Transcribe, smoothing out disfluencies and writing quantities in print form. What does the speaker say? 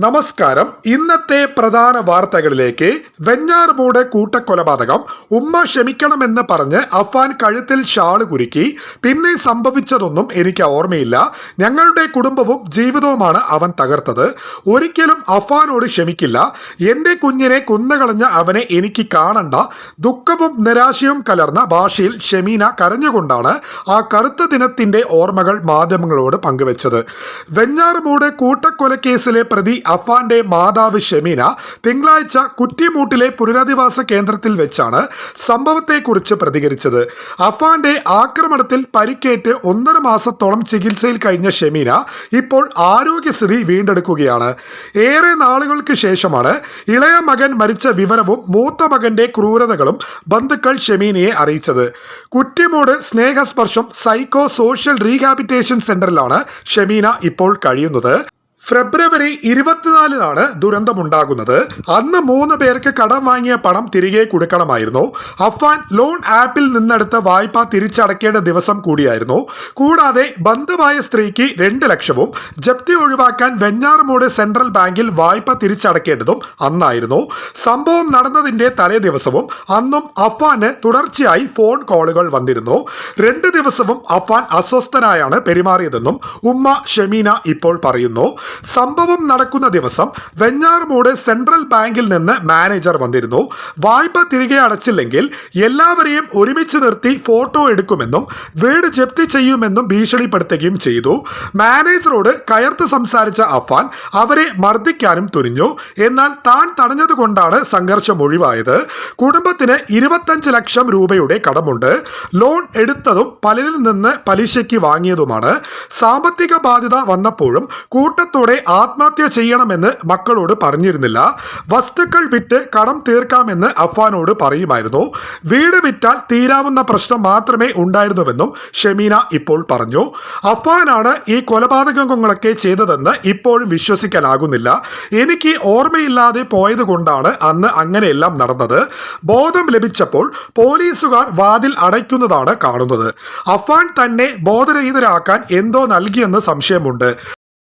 നമസ്കാരം. ഇന്നത്തെ പ്രധാന വാർത്തകളിലേക്ക്. വെഞ്ഞാറമൂട് കൂട്ടക്കൊലപാതകം. ഉമ്മ ക്ഷമിക്കണമെന്ന് പറഞ്ഞ് അഫാൻ കഴുത്തിൽ ഷാള് കുരുക്കി. പിന്നെ സംഭവിച്ചതൊന്നും എനിക്ക് ഓർമ്മയില്ല. ഞങ്ങളുടെ കുടുംബവും ജീവിതവുമാണ് അവൻ തകർത്തത്. ഒരിക്കലും അഫാനോട് ക്ഷമിക്കില്ല. എൻ്റെ കുഞ്ഞിനെ കൊന്നുകളഞ്ഞ അവനെ എനിക്ക് കാണണ്ട. ദുഃഖവും നിരാശയും കലർന്ന ഭാഷയിൽ ഷെമീന കരഞ്ഞുകൊണ്ടാണ് ആ കറുത്ത ദിനത്തിൻ്റെ ഓർമ്മകൾ മാധ്യമങ്ങളോട് പങ്കുവച്ചത്. വെഞ്ഞാറമൂട് കൂട്ടക്കൊലക്കേസിലെ പ്രതി അഫാന്റെ മാതാവ് ഷെമീന തിങ്കളാഴ്ച കുറ്റിമൂട്ടിലെ പുനരധിവാസ കേന്ദ്രത്തിൽ വെച്ചാണ് സംഭവത്തെക്കുറിച്ച് പ്രതികരിച്ചത്. അഫാന്റെ ആക്രമണത്തിൽ പരിക്കേറ്റ് 1.5 മാസത്തോളം ചികിത്സയിൽ കഴിഞ്ഞ ഷെമീന ഇപ്പോൾ ആരോഗ്യസ്ഥിതി വീണ്ടെടുക്കുകയാണ്. ഏറെ നാളുകൾക്ക് ശേഷമാണ് ഇളയ മകൻ മരിച്ച വിവരവും മൂത്ത മകന്റെ ക്രൂരതകളും ബന്ധുക്കൾ ഷെമീനയെ അറിയിച്ചത്. കുറ്റിമൂട് സ്നേഹസ്പർശം സൈക്കോ സോഷ്യൽ റീഹാബിറ്റേഷൻ സെന്ററിലാണ് ഷെമീന ഇപ്പോൾ കഴിയുന്നത്. ഫെബ്രുവരി 24-നാണ് ദുരന്തമുണ്ടാകുന്നത്. അന്ന് 3 പേർക്ക് കടം വാങ്ങിയ പണം തിരികെ കൊടുക്കണമായിരുന്നു. അഫാൻ ലോൺ ആപ്പിൽ നിന്നെടുത്ത വായ്പ തിരിച്ചടക്കേണ്ട ദിവസം കൂടിയായിരുന്നു. കൂടാതെ ബന്ധുവായ സ്ത്രീക്ക് 2 ലക്ഷവും ജപ്തി ഒഴിവാക്കാൻ വെഞ്ഞാറമൂട് സെൻട്രൽ ബാങ്കിൽ വായ്പ തിരിച്ചടക്കേണ്ടതും അന്നായിരുന്നു. സംഭവം നടന്നതിൻ്റെ തലേ ദിവസവും അന്നും അഫാന് തുടർച്ചയായി ഫോൺ കോളുകൾ വന്നിരുന്നു. 2 ദിവസവും അഫാൻ അസ്വസ്ഥനായാണ് പെരുമാറിയതെന്നും ഉമ്മ ഷെമീന ഇപ്പോൾ പറയുന്നു. സംഭവം നടക്കുന്ന ദിവസം വെഞ്ഞാറമൂട് സെൻട്രൽ ബാങ്കിൽ നിന്ന് മാനേജർ വന്നിരുന്നു. വായ്പ തിരികെ അടച്ചില്ലെങ്കിൽ എല്ലാവരെയും ഒരുമിച്ച് നിർത്തി ഫോട്ടോ എടുക്കുമെന്നും വീട് ജപ്തി ചെയ്യുമെന്നും ഭീഷണിപ്പെടുത്തുകയും ചെയ്തു. മാനേജറോട് കയർത്ത് സംസാരിച്ച അഫാൻ അവരെ മർദ്ദിക്കാനും തുനിഞ്ഞു. എന്നാൽ താൻ തടഞ്ഞതുകൊണ്ടാണ് സംഘർഷം ഒഴിവായത്. കുടുംബത്തിന് 25 ലക്ഷം രൂപയുടെ കടമുണ്ട്. ലോൺ എടുത്തതും പലരിൽ നിന്ന് പലിശയ്ക്ക് വാങ്ങിയതുമാണ്. സാമ്പത്തിക ബാധ്യത വന്നപ്പോഴും കൂട്ടത്തോടെ ആത്മഹത്യ ചെയ്യണമെന്ന് മക്കളോട് പറഞ്ഞിരുന്നില്ല. വസ്തുക്കൾ വിറ്റ് കടം തീർക്കാമെന്ന് അഫാനോട് പറയുമായിരുന്നു. വീട് വിറ്റാൽ തീരാവുന്ന പ്രശ്നം മാത്രമേ ഉണ്ടായിരുന്നുവെന്നും ഷെമീന ഇപ്പോൾ പറഞ്ഞു. അഫാനാണ് ഈ കൊലപാതകങ്ങളൊക്കെ ചെയ്തതെന്ന് ഇപ്പോഴും വിശ്വസിക്കാനാകുന്നില്ല. എനിക്ക് ഓർമ്മയില്ലാതെ പോയത് കൊണ്ടാണ് അന്ന് അങ്ങനെയെല്ലാം നടന്നത്. ബോധം ലഭിച്ചപ്പോൾ പോലീസുകാർ വാതിൽ അടയ്ക്കുന്നതാണ് കാണുന്നത്. അഫാൻ തന്നെ ബോധരഹിതരാക്കാൻ എന്തോ നൽകിയെന്ന് സംശയമുണ്ട്.